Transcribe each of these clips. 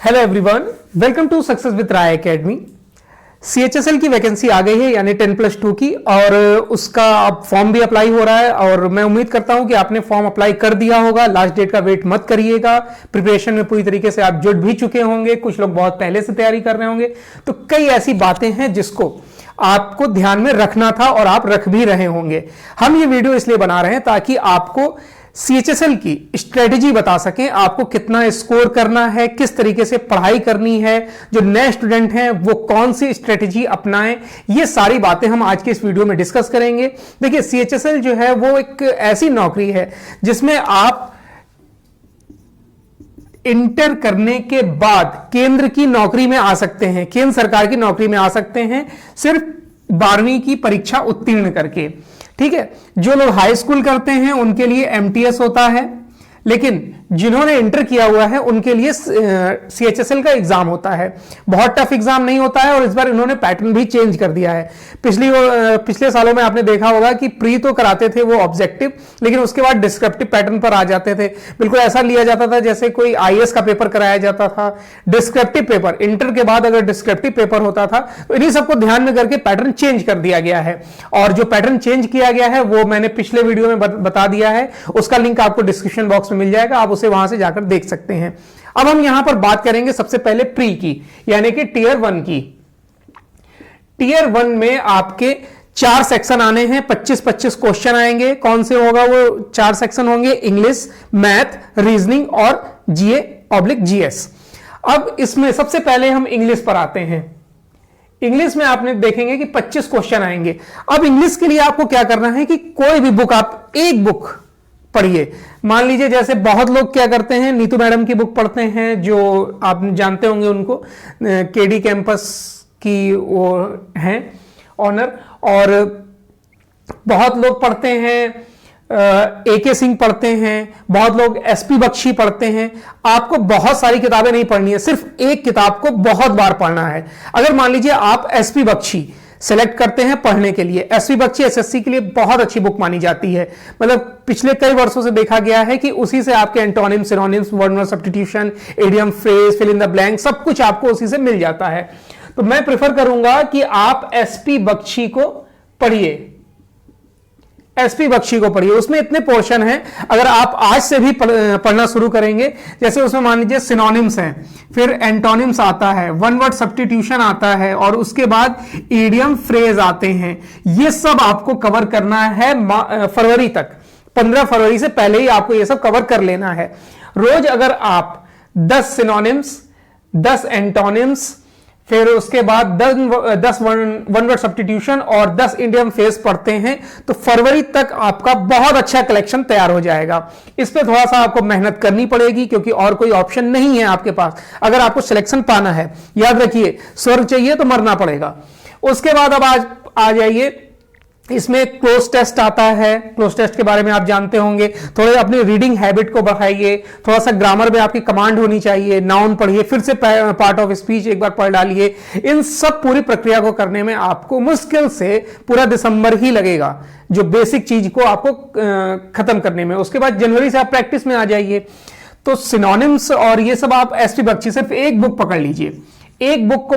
Hello everyone, welcome to success with Rai academy. CHSL की vacancy आ गई है यानी 10+2 की, और उसका अब फॉर्म भी अप्लाई हो रहा है और मैं उम्मीद करता हूं कि आपने फॉर्म अप्लाई कर दिया होगा। लास्ट डेट का वेट मत करिएगा। प्रिपरेशन में पूरी तरीके से आप जुट भी चुके होंगे, कुछ लोग बहुत पहले से तैयारी कर रहे होंगे। तो कई ऐसी बातें हैं जिसको आपको ध्यान में रखना था और आप रख भी रहे होंगे। हम ये वीडियो इसलिए बना रहे हैं ताकि आपको सीएचएसएल की स्ट्रेटेजी बता सकें, आपको कितना स्कोर करना है, किस तरीके से पढ़ाई करनी है, जो नए स्टूडेंट हैं वो कौन सी स्ट्रेटेजी अपनाएं। ये सारी बातें हम आज के इस वीडियो में डिस्कस करेंगे। देखिए, सीएचएसएल जो है वो एक ऐसी नौकरी है जिसमें आप इंटर करने के बाद केंद्र की नौकरी में आ सकते हैं, केंद्र सरकार की नौकरी में आ सकते हैं सिर्फ 12वीं की परीक्षा उत्तीर्ण करके। ठीक है, जो लोग हाई स्कूल करते हैं उनके लिए एमटीएस होता है, लेकिन जिन्होंने इंटर किया हुआ है उनके लिए सीएचएसएल का एग्जाम होता है। बहुत टफ एग्जाम नहीं होता है और इस बार इन्होंने पैटर्न भी चेंज कर दिया है। पिछले सालों में आपने देखा होगा कि प्री तो कराते थे वो ऑब्जेक्टिव, लेकिन उसके बाद डिस्क्रिप्टिव पैटर्न पर आ जाते थे। बिल्कुल ऐसा लिया जाता था जैसे कोई आईएएस का पेपर कराया जाता था। डिस्क्रिप्टिव पेपर इंटर के बाद अगर डिस्क्रिप्टिव पेपर होता था तो इन्हीं सबको ध्यान में करके पैटर्न चेंज कर दिया गया है। और जो पैटर्न चेंज किया गया है वो मैंने पिछले वीडियो में बता दिया है, उसका लिंक आपको डिस्क्रिप्शन बॉक्स में मिल जाएगा, आप उसे वहां से जाकर देख सकते हैं। अब हम यहां पर बात करेंगे सबसे पहले प्री की, यानी कि टीयर 1 की। टीयर 1 में आपके 4 सेक्शन आने हैं, 25-25 क्वेश्चन आएंगे। कौन से होगा वो 4 सेक्शन होंगे? इंग्लिश, मैथ, रीजनिंग और जीए/जीएस। अब इसमें सबसे पहले हम इंग्लिश पर आते हैं। इंग्लिश में आपने देखेंगे कि 25 क्वेश्चन आएंगे। अब इंग्लिश के लिए आपको क्या करना है कि कोई भी बुक, आप एक बुक पढ़िए। मान लीजिए जैसे बहुत लोग क्या करते हैं, नीतू मैडम की बुक पढ़ते हैं, जो आप जानते होंगे उनको, केडी कैंपस की वो हैं ऑनर। और बहुत लोग पढ़ते हैं एके सिंह पढ़ते हैं, बहुत लोग एसपी बख्शी पढ़ते हैं। आपको बहुत सारी किताबें नहीं पढ़नी है, सिर्फ एक किताब को बहुत बार पढ़ना है। अगर मान लीजिए आप एसपी बख्शी सेलेक्ट करते हैं पढ़ने के लिए, एसपी बख्शी एसएससी के लिए बहुत अच्छी बुक मानी जाती है। मतलब पिछले कई वर्षों से देखा गया है कि उसी से आपके antonyms, synonyms, word substitution, idiom, phrase, fill in the blank, सब कुछ आपको उसी से मिल जाता है। तो मैं प्रेफर करूंगा कि आप एसपी बख्शी को पढ़िए, एसपी बख्शी को पढ़िए। उसमें इतने पोर्शन हैं, अगर आप आज से भी पढ़ना शुरू करेंगे, जैसे उसमें मान लीजिए सिनोनिम्स हैं, फिर एंटोनिम्स आता है, वन वर्ड सब्स्टिट्यूशन आता है, और उसके बाद इडियम, फ्रेज आते हैं। ये सब आपको कवर करना है फरवरी तक। 15 फरवरी से पहले ही आपको ये सब कवर कर लेना है। रोज अगर आप 10 सिनोनिम्स, 10 एंटोनिम्स, फिर उसके बाद 10 वन वर्ड सब्स्टिट्यूशन और 10 इंडियन फ्रेज पढ़ते हैं तो फरवरी तक आपका बहुत अच्छा कलेक्शन तैयार हो जाएगा। इस पे थोड़ा सा आपको मेहनत करनी पड़ेगी क्योंकि और कोई ऑप्शन नहीं है आपके पास। अगर आपको सिलेक्शन पाना है, याद रखिए, स्वर्ग चाहिए तो मरना पड़ेगा। उसके बाद अब आज आ जाइए, इसमें क्लोज टेस्ट आता है। क्लोज टेस्ट के बारे में आप जानते होंगे। थोड़े अपनी रीडिंग हैबिट को बढ़ाइए, थोड़ा सा ग्रामर में आपकी कमांड होनी चाहिए, नाउन पढ़िए, फिर से पार्ट ऑफ स्पीच एक बार पढ़ डालिए। इन सब पूरी प्रक्रिया को करने में आपको मुश्किल से पूरा दिसंबर ही लगेगा, जो बेसिक चीज को आपको खत्म करने में। उसके बाद जनवरी से आप प्रैक्टिस में आ जाइए। तो सिनोनिम्स और ये सब आप एसपी बख्शी सिर्फ एक बुक पकड़ लीजिए, एक बुक को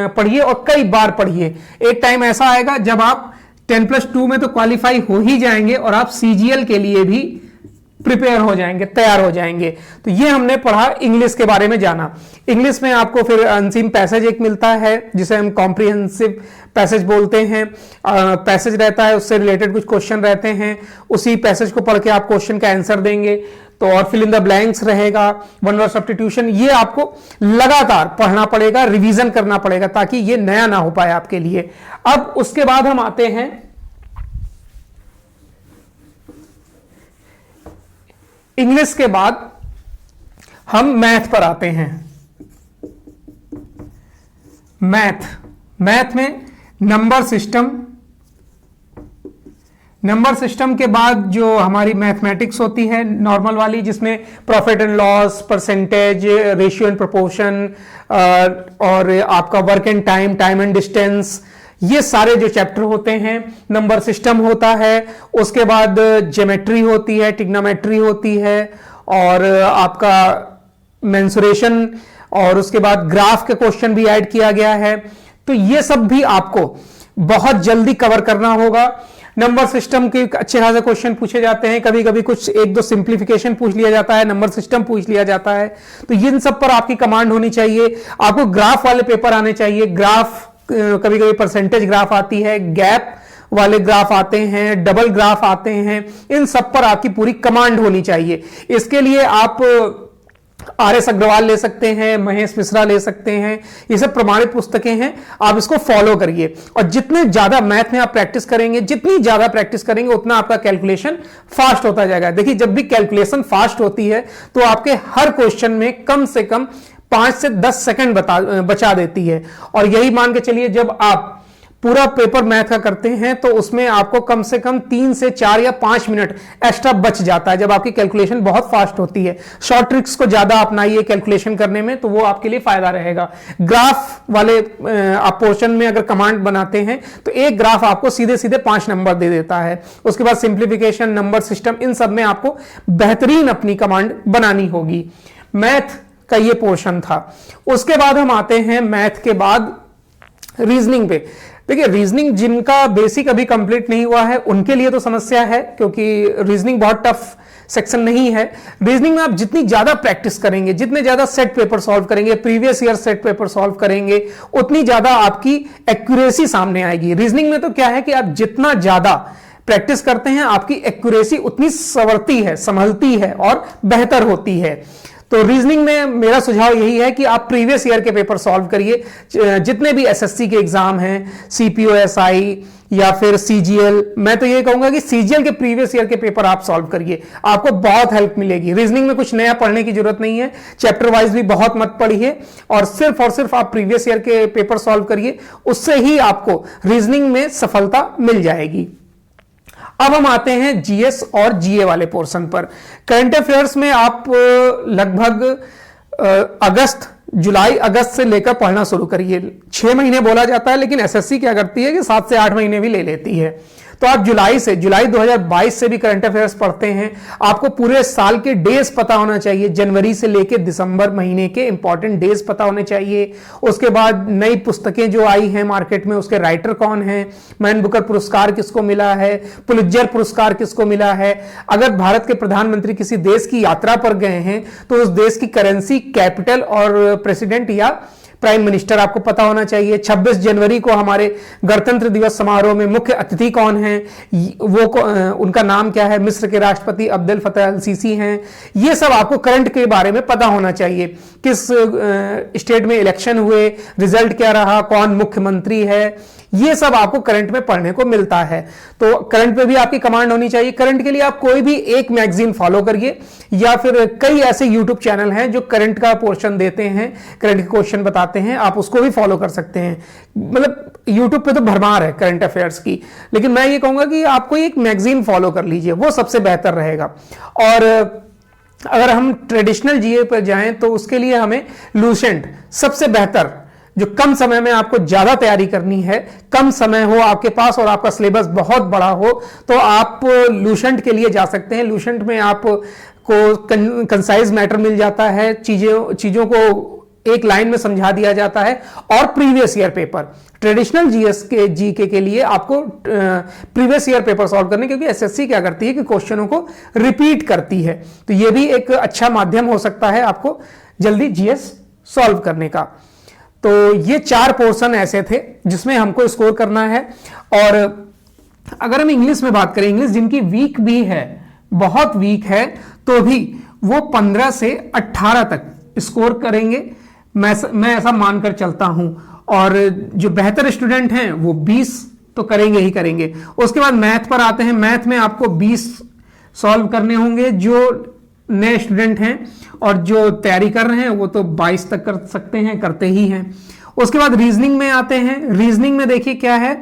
पढ़िए और कई बार पढ़िए। एक टाइम ऐसा आएगा जब आप 10+2 में तो क्वालिफाई हो ही जाएंगे और आप सीजीएल के लिए भी प्रिपेयर हो जाएंगे, तैयार हो जाएंगे। तो ये हमने पढ़ा, इंग्लिश के बारे में जाना। इंग्लिश में आपको फिर अनसीन पैसेज एक मिलता है जिसे हम कॉम्प्रिहेंसिव पैसेज बोलते हैं। पैसेज रहता है, उससे रिलेटेड कुछ क्वेश्चन रहते हैं, उसी पैसेज को पढ़ के आप क्वेश्चन का आंसर देंगे। तो और फिल इन द ब्लैंक्स रहेगा, वन वर्ड सब्स्टिट्यूशन। ये आपको लगातार पढ़ना पड़ेगा, रिवीजन करना पड़ेगा ताकि ये नया ना हो पाए आपके लिए। अब उसके बाद हम आते हैं इंग्लिश के बाद हम मैथ पर आते हैं। मैथ में नंबर सिस्टम के बाद जो हमारी मैथमेटिक्स होती है नॉर्मल वाली, जिसमें profit and loss, percentage, ratio and proportion, और आपका work and time and distance, ये सारे जो चैप्टर होते हैं। नंबर सिस्टम होता है, उसके बाद ज्योमेट्री होती है, ट्रिग्नोमेट्री होती है, और आपका मेंसुरेशन और उसके बाद ग्राफ के क्वेश्चन भी ऐड किया गया है। तो ये सब भी आपको बहुत जल्दी कवर करना होगा। नंबर सिस्टम के अच्छे खासे क्वेश्चन पूछे जाते हैं, कभी कभी कुछ एक दो सिंप्लीफिकेशन पूछ लिया जाता है, नंबर सिस्टम पूछ लिया जाता है। तो इन सब पर आपकी कमांड होनी चाहिए। आपको ग्राफ वाले पेपर आने चाहिए। ग्राफ कभी कभी परसेंटेज ग्राफ आती है, गैप वाले ग्राफ आते हैं, डबल ग्राफ आते हैं, इन सब पर आपकी पूरी कमांड होनी चाहिए। इसके लिए आप RS अग्रवाल ले सकते हैं, महेश मिश्रा ले सकते हैं, ये सब प्रमाणित पुस्तकें हैं, आप इसको फॉलो करिए। और जितने ज्यादा मैथ में आप प्रैक्टिस करेंगे, जितनी ज्यादा प्रैक्टिस करेंगे, उतना आपका कैलकुलेशन फास्ट होता जाएगा। देखिए, जब भी कैलकुलेशन फास्ट होती है तो आपके हर क्वेश्चन में कम से कम 5 से 10 सेकंड बचा देती है। और यही मान के चलिए, जब आप पूरा पेपर मैथ का करते हैं तो उसमें आपको कम से कम 3 से 4 या 5 मिनट एक्स्ट्रा बच जाता है, जब आपकी कैलकुलेशन बहुत फास्ट होती है। शॉर्ट ट्रिक्स को ज्यादा अपनाइए कैलकुलेशन करने में, तो वो आपके लिए फायदा रहेगा। ग्राफ वाले आप पोर्शन में अगर कमांड बनाते हैं तो एक ग्राफ आपको सीधे सीधे 5 नंबर दे देता है। उसके बाद सिंप्लीफिकेशन, नंबर सिस्टम, इन सब में आपको बेहतरीन अपनी कमांड बनानी होगी। मैथ का ये पोर्शन था। उसके बाद हम आते हैं मैथ के बाद रीजनिंग पे। देखिए, रीजनिंग जिनका बेसिक अभी कंप्लीट नहीं हुआ है उनके लिए तो समस्या है, क्योंकि रीजनिंग बहुत टफ सेक्शन नहीं है। रीजनिंग में आप जितनी ज्यादा प्रैक्टिस करेंगे, जितने ज्यादा सेट पेपर सॉल्व करेंगे, previous year set paper solve करेंगे, उतनी ज्यादा आपकी एक्यूरेसी सामने आएगी। रीजनिंग में तो क्या है कि आप जितना ज्यादा प्रैक्टिस करते हैं, आपकी एक्यूरेसी उतनी संवरती है, संभलती है और बेहतर होती है। तो रीजनिंग में मेरा सुझाव यही है कि आप प्रीवियस ईयर के पेपर सॉल्व करिए। जितने भी एसएससी के एग्जाम हैं, सीपीओएसआई या फिर सीजीएल, मैं तो ये कहूंगा कि सीजीएल के प्रीवियस ईयर के पेपर आप सॉल्व करिए, आपको बहुत हेल्प मिलेगी। रीजनिंग में कुछ नया पढ़ने की जरूरत नहीं है, चैप्टर वाइज भी बहुत मत पढ़िए, और सिर्फ आप प्रीवियस ईयर के पेपर सॉल्व करिए, उससे ही आपको रीजनिंग में सफलता मिल जाएगी। अब हम आते हैं जीएस और जीए वाले पोर्शन पर। करंट अफेयर्स में आप लगभग जुलाई अगस्त से लेकर पढ़ना शुरू करिए। 6 महीने बोला जाता है, लेकिन एसएससी क्या करती है कि 7 से 8 महीने भी ले लेती है। तो आप जुलाई 2022 से भी करंट अफेयर्स पढ़ते हैं। आपको पूरे साल के डेज पता होना चाहिए, जनवरी से लेकर दिसंबर महीने के इंपॉर्टेंट डेज पता होने चाहिए। उसके बाद नई पुस्तकें जो आई हैं मार्केट में, उसके राइटर कौन हैं, मैन बुकर पुरस्कार किसको मिला है, पुलित्जर पुरस्कार किसको मिला है। अगर भारत के प्रधानमंत्री किसी देश की यात्रा पर गए हैं तो उस देश की करेंसी, कैपिटल और प्रेसिडेंट या प्राइम मिनिस्टर आपको पता होना चाहिए। 26 जनवरी को हमारे गणतंत्र दिवस समारोह में मुख्य अतिथि कौन हैं, उनका नाम क्या है, मिस्र के राष्ट्रपति अब्देल फतेह अल सीसी हैं। ये सब आपको करंट के बारे में पता होना चाहिए। किस स्टेट में इलेक्शन हुए, रिजल्ट क्या रहा, कौन मुख्यमंत्री है, ये सब आपको करंट में पढ़ने को मिलता है। तो करंट पे भी आपकी कमांड होनी चाहिए। करंट के लिए आप कोई भी एक मैगजीन फॉलो करिए, या फिर कई ऐसे यूट्यूब चैनल हैं जो करंट का पोर्शन देते हैं, करंट के क्वेश्चन बताते हैं, आप उसको भी फॉलो कर सकते हैं। मतलब यूट्यूब पे तो भरमार है करंट अफेयर्स की, लेकिन मैं ये कहूंगा कि आपको एक मैगजीन फॉलो कर लीजिए, वो सबसे बेहतर रहेगा। और अगर हम ट्रेडिशनल जीए पर जाएं तो उसके लिए हमें लूसेंट सबसे बेहतर, जो कम समय में आपको ज्यादा तैयारी करनी है, कम समय हो आपके पास और आपका सिलेबस बहुत बड़ा हो, तो आप लूसेंट के लिए जा सकते हैं। लूसेंट में आपको कंसाइज मैटर मिल जाता है, चीजों को एक लाइन में समझा दिया जाता है। और previous year paper, traditional GS के जीके के लिए आपको प्रीवियस ईयर पेपर सॉल्व करने, क्योंकि एसएससी क्या करती है कि क्वेश्चनों को रिपीट करती है, तो यह भी एक अच्छा माध्यम हो सकता है आपको जल्दी जीएस सॉल्व करने का। तो ये 4 पोर्शन ऐसे थे जिसमें हमको स्कोर करना है। और अगर हम इंग्लिश में बात करें, इंग्लिश जिनकी वीक भी है, बहुत वीक है, तो भी वो 15 से 18 तक स्कोर करेंगे, मैं ऐसा मानकर चलता हूं। और जो बेहतर स्टूडेंट हैं वो 20 तो करेंगे ही करेंगे। उसके बाद मैथ पर आते हैं। मैथ में आपको 20 सॉल्व करने होंगे जो नए स्टूडेंट हैं, और जो तैयारी कर रहे हैं वो तो 22 तक कर सकते हैं, करते ही हैं। उसके बाद रीजनिंग में आते हैं। रीजनिंग में देखिए क्या है,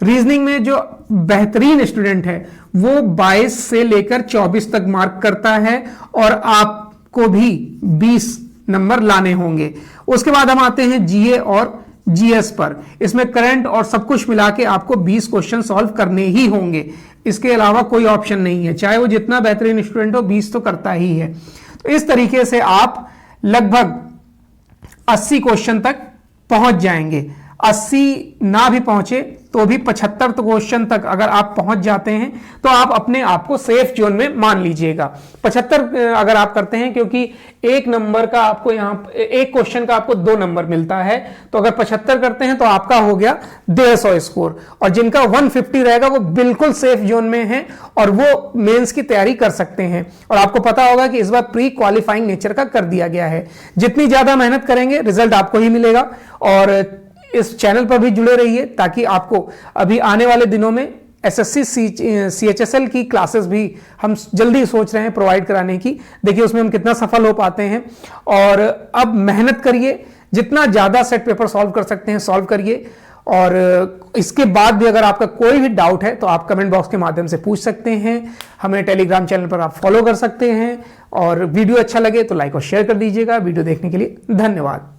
रीजनिंग में जो बेहतरीन स्टूडेंट है वो 22 से लेकर 24 तक मार्क करता है, और आपको भी 20 नंबर लाने होंगे। उसके बाद हम आते हैं जीए और जीएस पर। इसमें करंट और सब कुछ मिला के आपको 20 क्वेश्चन सॉल्व करने ही होंगे, इसके अलावा कोई ऑप्शन नहीं है। चाहे वो जितना बेहतरीन स्टूडेंट हो, 20 तो करता ही है। तो इस तरीके से आप लगभग 80 क्वेश्चन तक पहुंच जाएंगे। 80 ना भी पहुंचे तो भी 75 क्वेश्चन तक अगर आप पहुंच जाते हैं तो आप अपने आप को सेफ जोन में मान लीजिएगा। 75 अगर आप करते हैं, क्योंकि एक नंबर का आपको यहां एक क्वेश्चन का आपको 2 नंबर मिलता है, तो अगर 75 करते हैं तो आपका हो गया 150 स्कोर, और जिनका 150 रहेगा वो बिल्कुल सेफ जोन में है और वो मेंस की तैयारी कर सकते हैं। और आपको पता होगा कि इस बार प्री क्वालिफाइंग नेचर का कर दिया गया है। जितनी ज्यादा मेहनत करेंगे रिजल्ट आपको ही मिलेगा। और इस चैनल पर भी जुड़े रहिए ताकि आपको अभी आने वाले दिनों में एसएससी सीएचएसएल की क्लासेस भी हम जल्दी सोच रहे हैं प्रोवाइड कराने की। देखिए उसमें हम कितना सफल हो पाते हैं। और अब मेहनत करिए, जितना ज्यादा सेट पेपर सॉल्व कर सकते हैं सॉल्व करिए। और इसके बाद भी अगर आपका कोई भी डाउट है तो आप कमेंट बॉक्स के माध्यम से पूछ सकते हैं। हमें टेलीग्राम चैनल पर आप फॉलो कर सकते हैं। और वीडियो अच्छा लगे तो लाइक और शेयर कर दीजिएगा। वीडियो देखने के लिए धन्यवाद।